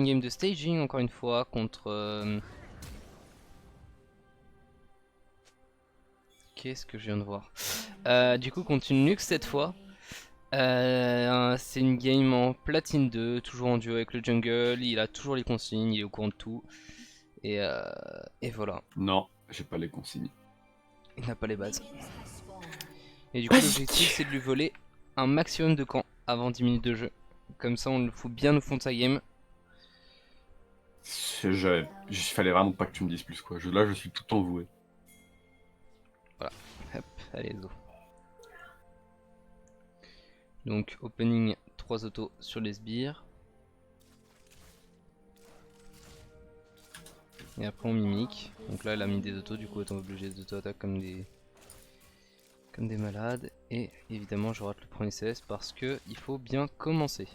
une game de staging encore une fois contre... Qu'est-ce que je viens de voir? Du coup contre une Lux cette fois. C'est une game en platine 2, toujours en duo avec le jungle, il a toujours les consignes, il est au courant de tout. Et voilà, Non, j'ai pas les consignes. il n'a pas les bases. Et du coup l'objectif c'est de lui voler un maximum de camps avant 10 minutes de jeu. Comme ça on le fout bien au fond de sa game. Il fallait vraiment pas que tu me dises plus quoi. Là je suis tout envoué. Voilà, hop, allez go. Donc opening 3 autos sur les sbires. Et après on mimique. Donc là elle a mis des autos, du coup autant obliger des auto-attaques comme des malades. Et évidemment je rate le premier CS parce que il faut bien commencer.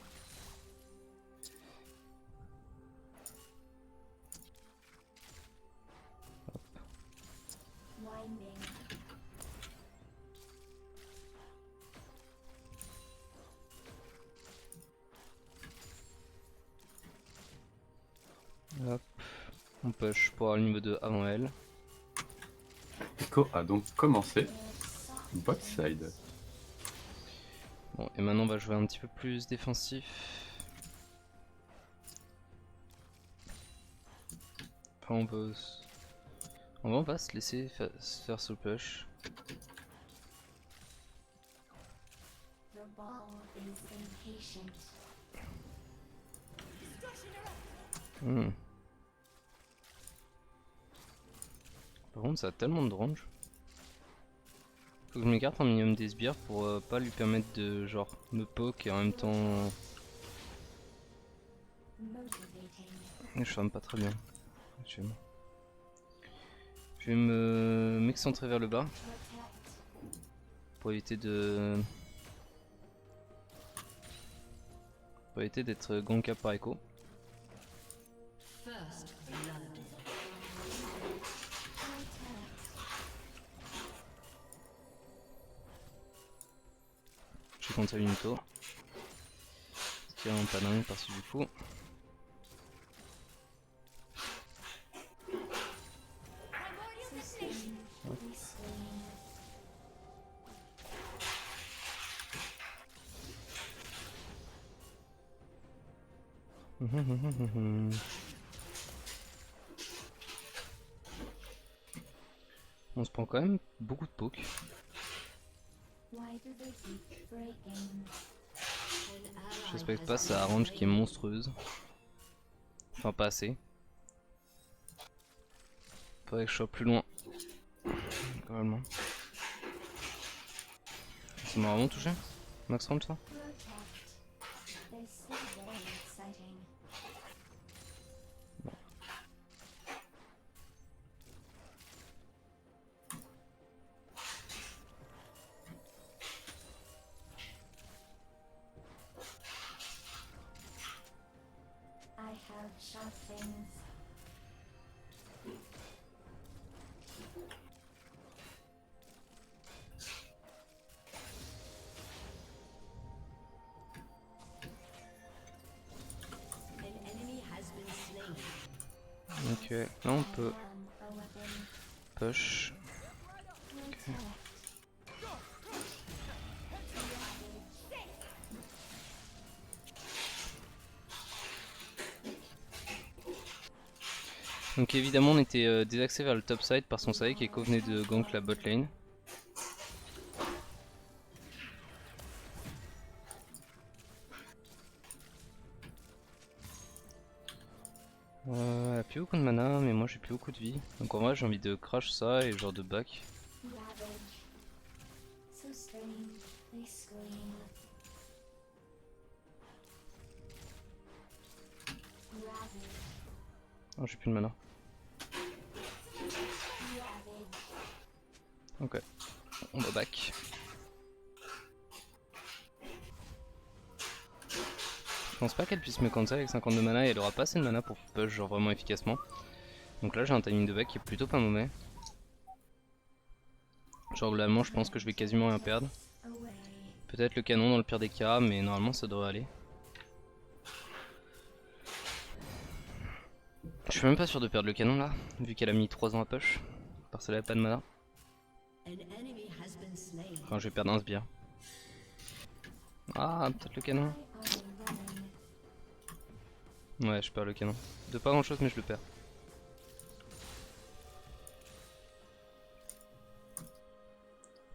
Hop, on push pour avoir le niveau 2 avant elle. Echo a donc commencé bot side. Bon, et maintenant on va jouer un petit peu plus défensif. Enfin, on va se laisser faire ce push. Par contre ça a tellement de range. Faut que je m'écarte un minimum des sbires pour pas lui permettre de genre me poke et en même temps... Je farm pas très bien actuellement. Je vais m'excentrer vers le bas pour éviter d'être gank par Echo. Je suis contre une auto. Ce qui est vraiment pas dingue parce que du coup... On se prend quand même beaucoup de poke. Je respecte pas sa range qui est monstrueuse. Enfin pas assez. Faudrait que je sois plus loin. Normalement. Ça m'a vraiment touché. Max range ça. Ok, là on peut push. Okay. Donc évidemment on était désaxé vers le top side parce qu'on savait qu'Echo venait de gank la bot lane. Elle a plus beaucoup de mana mais moi j'ai plus beaucoup de vie. Donc en vrai j'ai envie de crash ça et genre de back. Oh j'ai plus de mana. Ok, on va back. Je pense pas qu'elle puisse me counter avec 52 mana et elle aura pas assez de mana pour push genre vraiment efficacement. Donc là j'ai un timing de back qui est plutôt pas mauvais. Genre globalement je pense que je vais quasiment rien perdre. Peut-être le canon dans le pire des cas mais normalement ça devrait aller. Je suis même pas sûr de perdre le canon là, vu qu'elle a mis 3 ans à push. Parce qu'elle a pas de mana. Enfin, je vais perdre un sbire. Ah, peut-être le canon. Ouais, je perds le canon. De pas grand chose, mais je le perds.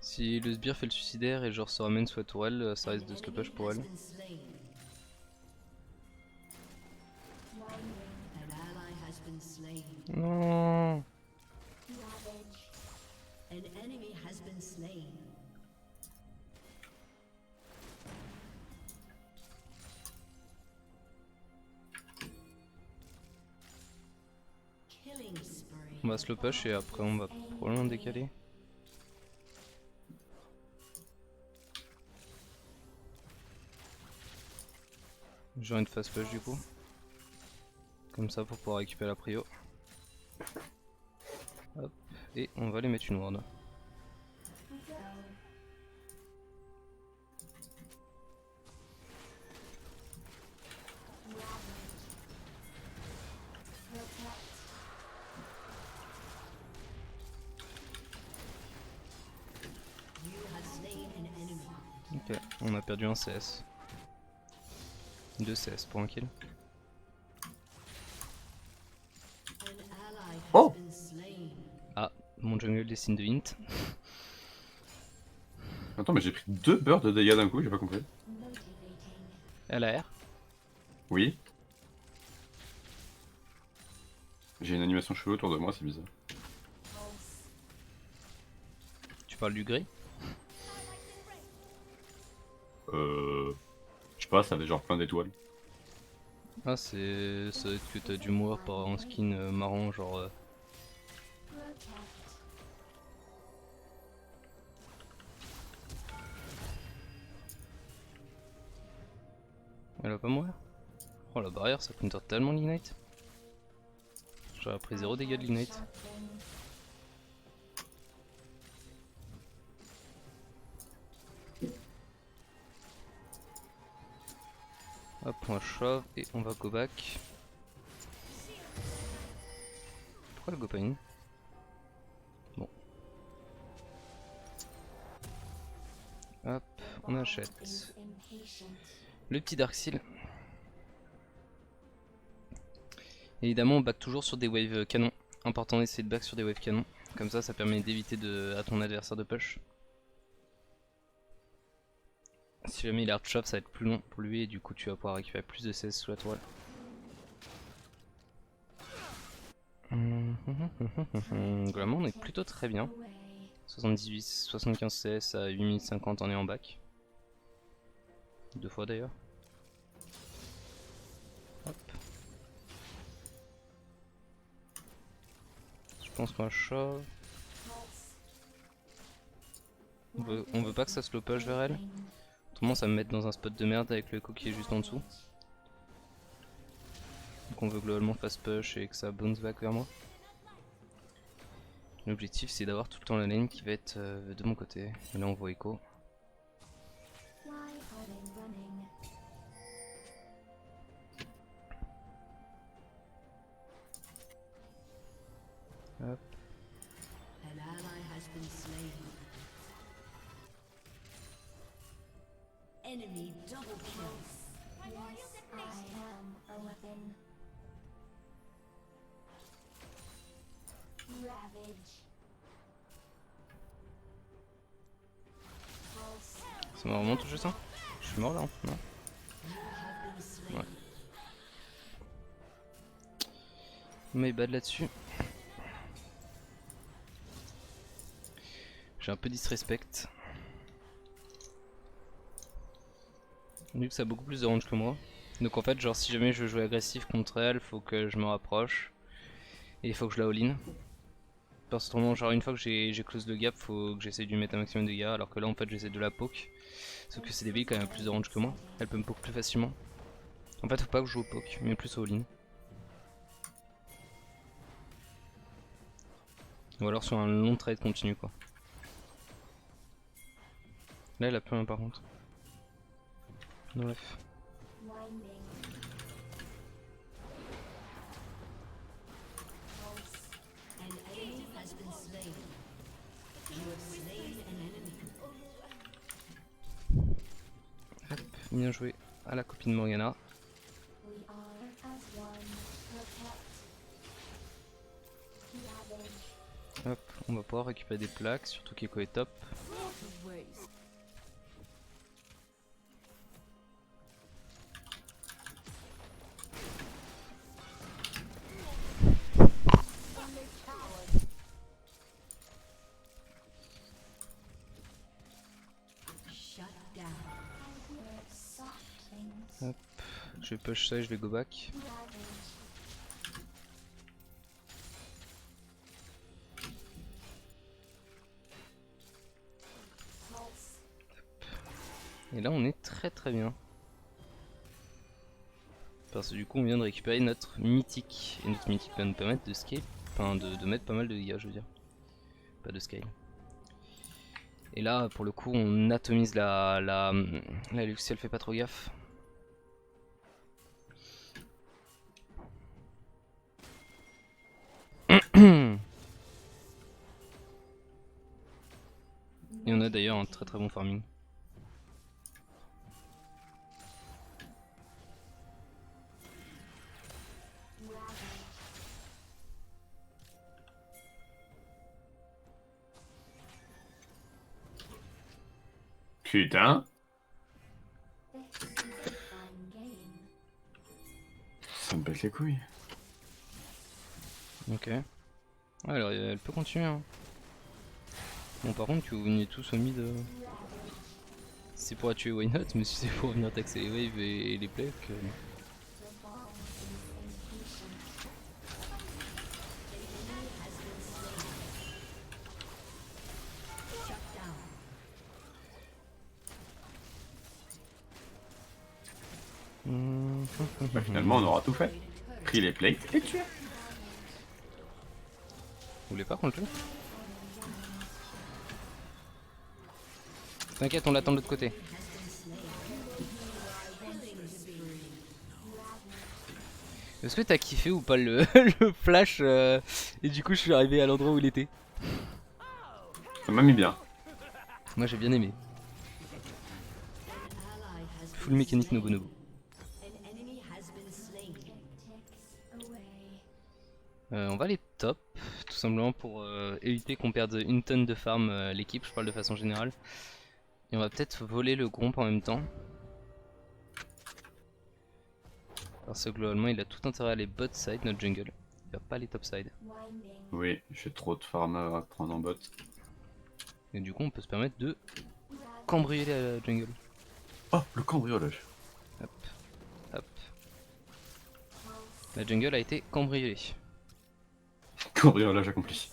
Si le sbire fait le suicidaire et genre se ramène sous la tourelle, ça risque de slow push pour elle. Non. On va slow push et après on va probablement décaler. J'ai une fast push du coup. Comme ça pour pouvoir récupérer la prio. Hop, et on va les mettre une ward. Ok, on a perdu un CS. 2 CS pour un kill. Oh! Ah, mon jungle dessine de hint. Attends, mais j'ai pris 2 beurres de dégâts d'un coup, j'ai pas compris. Elle a R. Oui. J'ai une animation cheveux autour de moi, c'est bizarre. Tu parles du gris? Je sais pas, ça avait genre plein d'étoiles. Ah, c'est. Ça doit être que t'as dû mourir par un skin marron, genre. Elle va pas mourir? Oh, la barrière ça counter tellement l'ignite. J'aurais pris 0 dégâts de l'ignite. Hop, on shove et on va go back. Pourquoi elle go pas in? Bon. Hop, on achète. Le petit Dark Seal. Évidemment on back toujours sur des waves canons. Important d'essayer de back sur des waves canons. Comme ça permet d'éviter à ton adversaire de push. Si jamais il a hard shove ça va être plus long pour lui et du coup tu vas pouvoir récupérer plus de CS sous la tourelle. Globalement on est plutôt très bien. 78, 75 CS à 8050 en est en back. 2 fois d'ailleurs. Hop. Je pense qu'on shove. On veut pas que ça slow push vers elle. Autrement ça me met dans un spot de merde avec le echo qui est juste en dessous. Donc on veut globalement fast push et que ça bounce back vers moi. L'objectif c'est d'avoir tout le temps la lane qui va être de mon côté. Et là on voit echo. Hop. Enemy double kills. Yes, I am a weapon. Ravage. Ça m'a vraiment touché ça? Je suis mort là, non? Ouais. My bad là-dessus. J'ai un peu disrespect. Vu que ça a beaucoup plus de range que moi. Donc en fait genre si jamais je veux jouer agressif contre elle, faut que je me rapproche. Et il faut que je la all-in. Parce que genre une fois que j'ai close le gap, faut que j'essaye de lui mettre un maximum de dégâts. Alors que là en fait j'essaie de la poke. Sauf que c'est des billes quand même plus de range que moi. Elle peut me poke plus facilement. En fait faut pas que je joue au poke, mais plus au all-in. Ou alors sur un long trade continu quoi. Là elle a plus un par contre. Bref. Bien joué à la copine Morgana. We are as one. Protect. Ravage. Hop, on va pouvoir récupérer des plaques, surtout qu'Echo est top. Shut down. I hear soft things. Je vais push ça et je vais go back. Ravage. Pulse. Et là on est très bien. Parce que du coup on vient de récupérer notre mythique. Et notre mythique va nous permettre de scale. Enfin de mettre pas mal de dégâts je veux dire. Pas de scale. Et là pour le coup on atomise la Lux si elle fait pas trop gaffe. Et on a d'ailleurs un très bon farming. Putain. This is a fun game. Ça me pète les couilles. Ok. Ouais, alors elle peut continuer hein. Bon par contre que vous veniez tous au mid si c'est pour la tuer why not, mais si c'est pour venir taxer les waves et les plays The ball is impatient. Bah, finalement, on aura tout fait. Pris les plates et tué. Vous voulez pas qu'on le tue? T'inquiète, on l'attend de l'autre côté. Est-ce que t'as kiffé ou pas le, le flash et du coup je suis arrivé à l'endroit où il était? Ça m'a mis bien. Moi j'ai bien aimé. Full mécanique Nobunobu. On va aller top, tout simplement pour éviter qu'on perde une tonne de farm l'équipe, je parle de façon générale. Et on va peut-être voler le Gromp en même temps. Parce que globalement il a tout intérêt à aller bot side, notre jungle. Il va pas aller top side. Winding. Oui, j'ai trop de farmers à prendre en bot. Et du coup on peut se permettre de cambrioler la jungle. Oh, le cambriolage. Hop, hop. La jungle a été cambriolée. Cambriolage accompli. This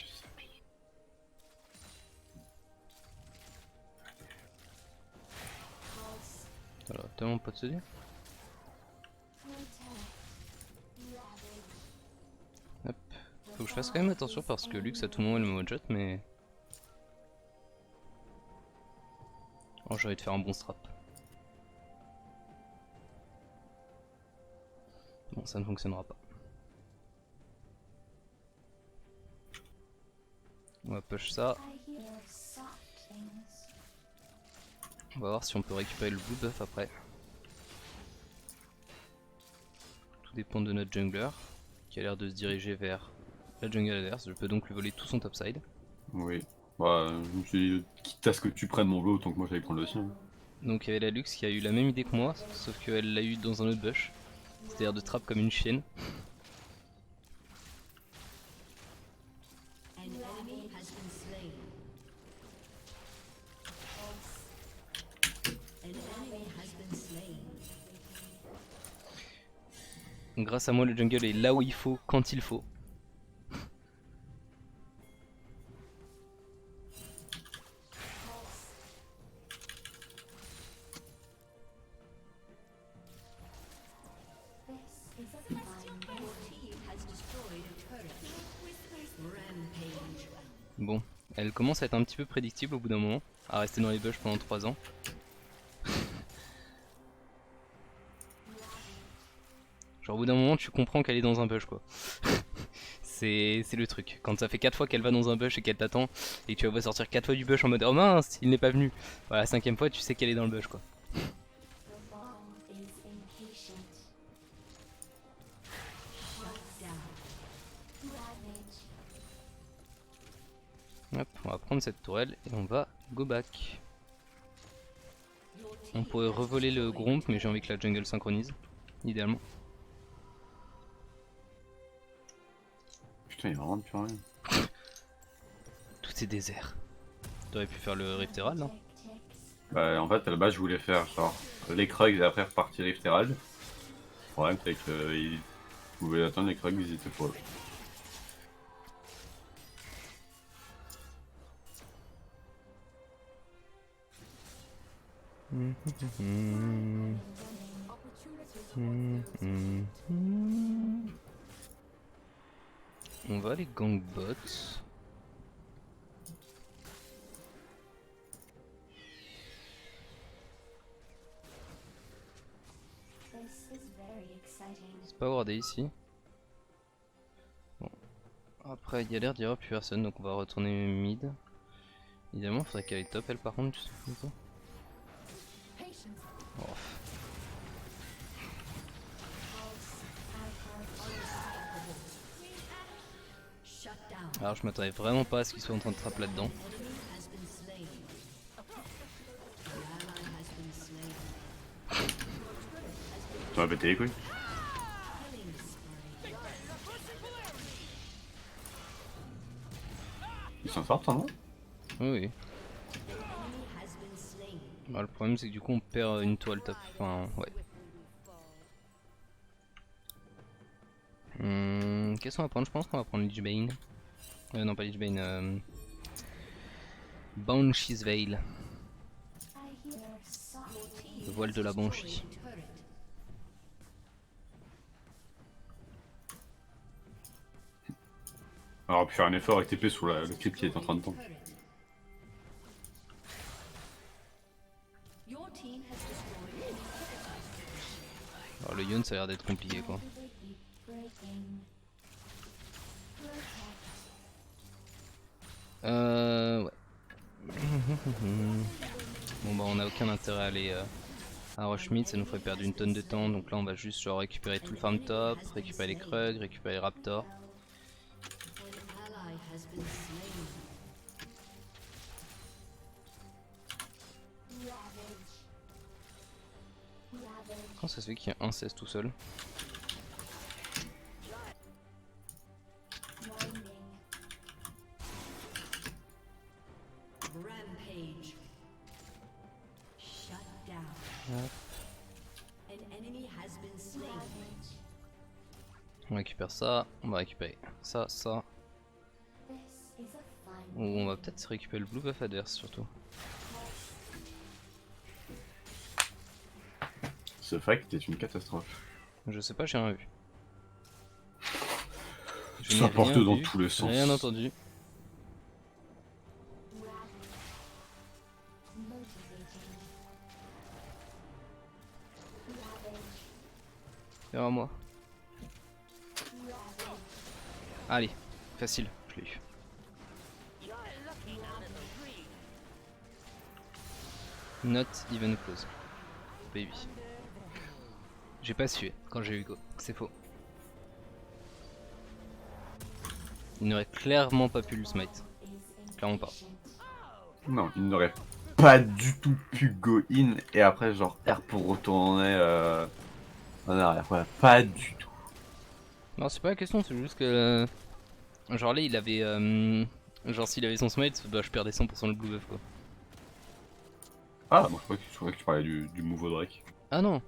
is very exciting. Pulse. Alors, tellement pas de se dire. Protect. Ravage. Hop. Faut que je fasse quand même attention parce que Lux à tout moment elle me one-shot mais... Oh j'ai envie de faire un bon strap. Bon ça ne fonctionnera pas. On va push ça. I hear soft things. On va voir si on peut récupérer le blue buff après. Tout dépend de notre jungler qui a l'air de se diriger vers la jungle adverse. Je peux donc lui voler tout son topside. Oui. Bah, je me suis dit, quitte à ce que tu prennes mon bleu, autant que moi j'allais prendre le sien. Donc il y avait la Lux qui a eu la même idée que moi, sauf qu'elle l'a eu dans un autre bush. C'est-à-dire de trap comme une chienne. Donc, grâce à moi le jungle est là où il faut, quand il faut. This is a fun game. Bon, elle commence à être un petit peu prédictible au bout d'un moment, à rester dans les bush pendant 3 ans. Genre au bout d'un moment tu comprends qu'elle est dans un bush quoi. C'est le truc. Quand ça fait 4 fois qu'elle va dans un bush et qu'elle t'attend, et que tu vas voir sortir 4 fois du bush en mode oh mince, il n'est pas venu. Voilà, la 5ème fois, tu sais qu'elle est dans le bush quoi. The ball is impatient. Shut down. Ravage. Hop, on va prendre cette tourelle et on va go back. On pourrait revoler le Gromp, mais j'ai envie que la jungle synchronise, idéalement. Putain, il y a vraiment plus rien. Tout est désert. T'aurais pu faire le Rift Herald, hein. Bah, en fait, à la base, je voulais faire genre les Krugs et après repartir Rift Herald. Le problème, c'est que ils pouvaient attendre les Krugs, ils étaient pas là. On va aller gang bot. This is very exciting. C'est pas wardé ici. Bon. Après, il y a l'air d'y avoir plus personne, donc on va retourner mid. Idéalement, il faudrait qu'elle aille top, elle par contre, tu sais, du coup. Oh. Shut down. Alors, je m'attendais vraiment pas à ce qu'il soit en train de trap là-dedans. Has been slain. An ally has been slain. Tu m'as pété les couilles. Killing spree. Ils s'en sortent, hein, non? Oui, oui. Enemy has been slain. Bah, le problème, c'est que du coup, on perd une toile top. Enfin, ouais. Qu'est-ce qu'on va prendre? Je pense qu'on va prendre Lich Bane. Non, pas Lich Bane. Banshee's Veil. I hear soft Le voile de la Banshee. turret. Alors, on aurait pu faire un effort avec TP sur le clip qui est en train de tomber. Your team has destroyed. Alors, le Yone, ça a l'air d'être compliqué quoi. Breaking. Ouais. Bon bah on a aucun intérêt à aller à Rush Mid, ça nous ferait perdre une tonne de temps, donc là on va juste genre récupérer tout le farm top, récupérer les Krugs, récupérer les Raptors. An ally has been slain. Comment ça se fait qu'il y a un 16 tout seul? Rampage. Shut down. An enemy has been slain. On récupère ça, on va récupérer ça, ça. This is a fine. Ou on va peut-être se récupérer le blue buff adverse surtout. Ce fact est une catastrophe. Je sais pas, j'ai rien vu. Je Ça n'ai porte rien dans vu, tous les sens. rien entendu. Vers moi. Allez, facile, je l'ai eu. Not even close. Baby. J'ai pas sué quand j'ai eu go, c'est faux. Il n'aurait clairement pas pu le smite. Clairement pas. Non, il n'aurait pas du tout pu go in et après genre R pour retourner en arrière. Voilà, pas du tout. Non, c'est pas la question, c'est juste que. Genre là, il avait. Genre, s'il avait son smite, bah je perdais 100% le blue buff quoi. Ah, moi je croyais que tu parlais du move au Drake. Ah non!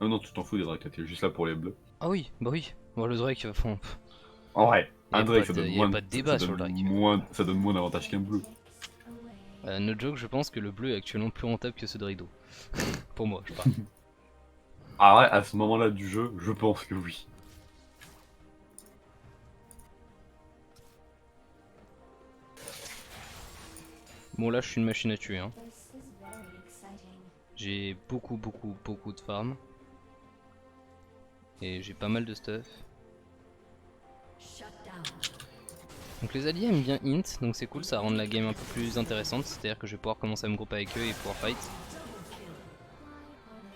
Non, non, tu t'en fous des Drakes, t'es juste là pour les bleus. Ah oui, bah oui! Bon, le Drake, enfin, En vrai, Y a un Drake pas ça de- donne y a moins, pas de débat ça sur le donne Drake. ça donne moins d'avantages qu'un bleu. no joke, je pense que le bleu est actuellement plus rentable que ce de Rideau. Pour moi, je parle. Ah ouais, à ce moment-là du jeu, je pense que oui. Bon, là, je suis une machine à tuer. Hein. This is very exciting. J'ai beaucoup de farm. Et j'ai pas mal de stuff. Shut down. Donc les alliés aiment bien int, donc c'est cool, ça rend la game un peu plus intéressante, c'est-à-dire que je vais pouvoir commencer à me grouper avec eux et pouvoir fight.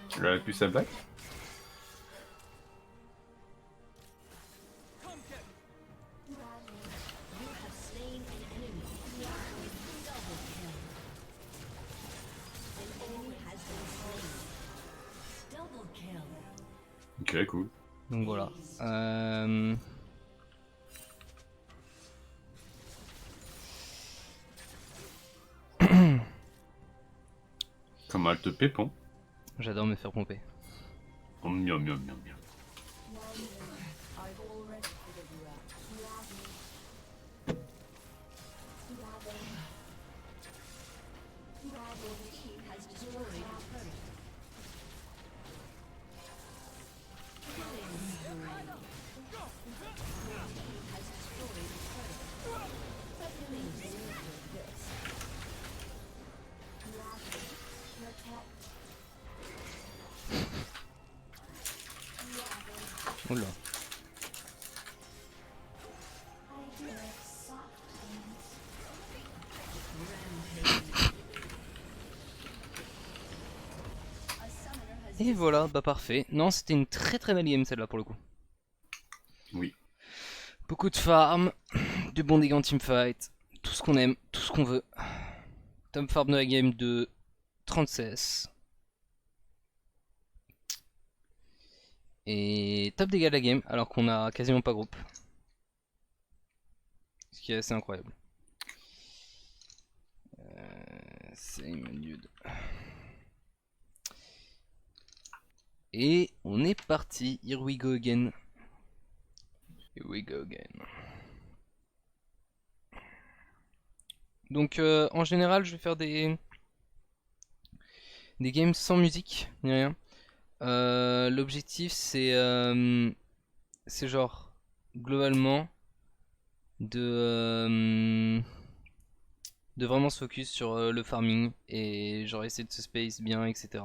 Tu l'as plus sa back? You have slain an enemy. Double kill. An enemy has been slain. Double kill. Ok, cool. Donc voilà. Comment elle te pépon? J'adore me faire pomper. Oh, miam miam miam miam. Has destroyed a turret. Killing spree. Has destroyed a turret. Killing spree. Oula. Et voilà, bah parfait. Non, c'était une très très belle game celle-là pour le coup. Oui. Beaucoup de farm, du bon dégâts en teamfight, tout ce qu'on aime, tout ce qu'on veut. Top farm de la game de 30 CS. Et top dégâts de la game alors qu'on a quasiment pas groupe. Ce qui est assez incroyable. Same dude. Et on est parti. Here we go again. Here we go again. Donc en général je vais faire des games sans musique, ni rien. L'objectif c'est genre globalement de vraiment se focus sur le farming et genre essayer de se space bien, etc.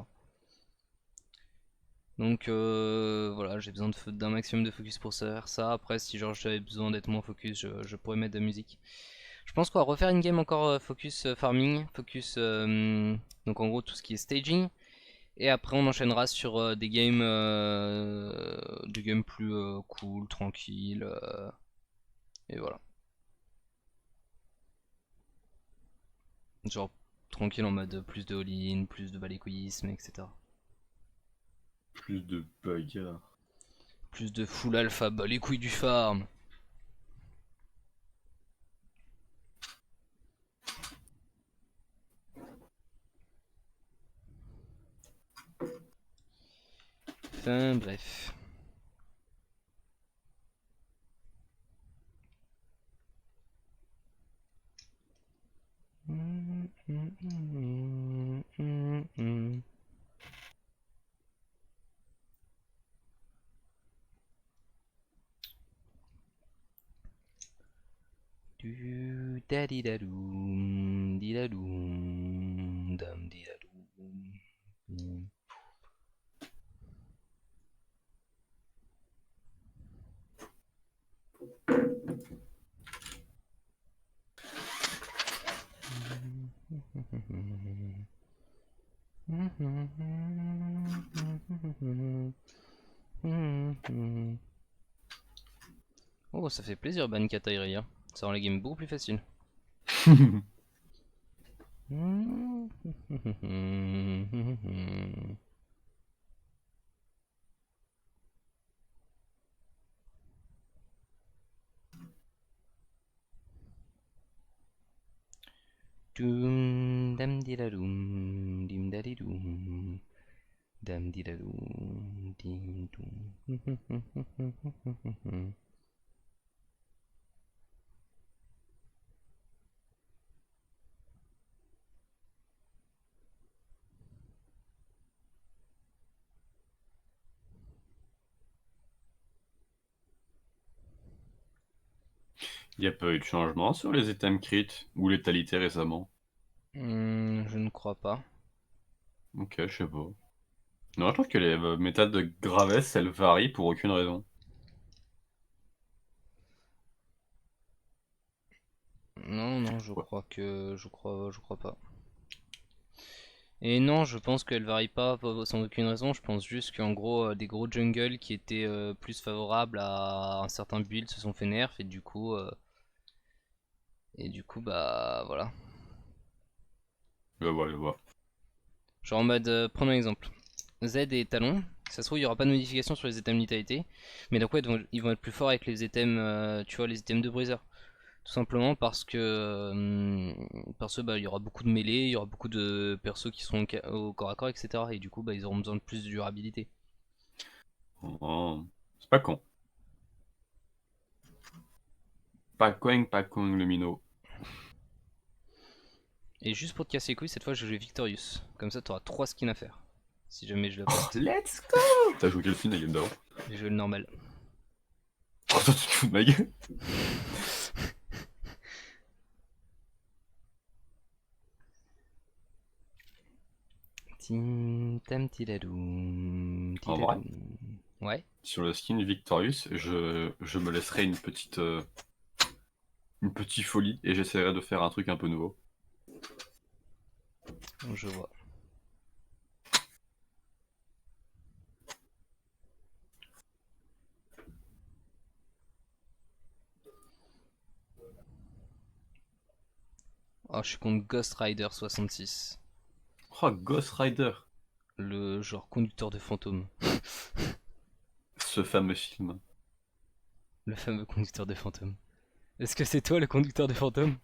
Donc voilà, j'ai besoin d'un maximum de focus pour faire ça. Après, si genre j'avais besoin d'être moins focus, je pourrais mettre de la musique. Je pense qu'on va refaire une game encore focus farming, focus donc en gros tout ce qui est staging. Et après on enchaînera sur des games plus cool, tranquilles. Et voilà. Genre tranquille en mode plus de all-in, plus de balécoïsme, etc. Plus de bagarre. Plus de full alpha, bah les couilles du farm. Enfin bref. Du daddy dadoum, didadoum, dam didadoum. Oh, ça fait plaisir, Ban Katairi, hein. Ça rend la game beaucoup plus facile. Doom, dam didadoum, dim dadidoum, dam didadoum, dim doum. Il n'y a pas eu de changement sur les items crit ou létalité récemment? Je ne crois pas. Ok, je sais pas. Non, je trouve que les méthodes de Graves, elles varient pour aucune raison. Non, non, Ouais. je crois pas. Et non, je pense qu'elle varie pas sans aucune raison. Je pense juste qu'en gros, des gros jungles qui étaient plus favorables à un certain build se sont fait nerf et du coup, bah voilà. Je vois. Genre en mode, prenons un exemple. Z et Talon, ça se trouve, il n'y aura pas de modification sur les items létalité, mais donc ouais, ils vont être plus forts avec les items, tu vois, les items de Breezer. Tout simplement parce que bah, il y aura beaucoup de mêlées, il y aura beaucoup de persos qui seront au corps à corps, etc. Et du coup, bah, ils auront besoin de plus de durabilité. Oh, c'est pas con le minot. Et juste pour te casser les couilles, cette fois, je joue Victorious. Comme ça, t'auras 3 skins à faire. Si jamais je le Oh, poste. let's go! T'as joué quel film la game d'avant? J'ai joué le normal. Oh, toi, tu te fous de ma gueule? Tim tam tidadoum, En vrai, tidadoum. Ouais, sur le skin Victorious, je me laisserai une petite folie et j'essaierai de faire un truc un peu nouveau. je vois. Oh, je suis contre Ghost Rider 66. Oh, Ghost Rider, Le genre conducteur de fantômes. ce fameux film. Le fameux conducteur de fantômes. Est-ce que c'est toi le conducteur de fantômes?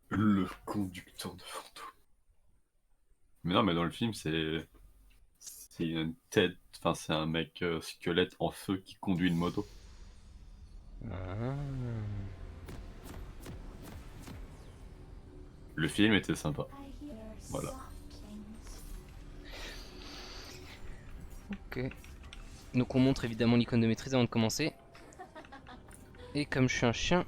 Le conducteur de fantôme. Mais non, mais dans le film, c'est une tête, enfin c'est un mec squelette en feu qui conduit une moto. Ah. Le film était sympa. I hear Voilà. softlings. Ok. Donc on montre évidemment l'icône de maîtrise avant de commencer. Et comme je suis un chien,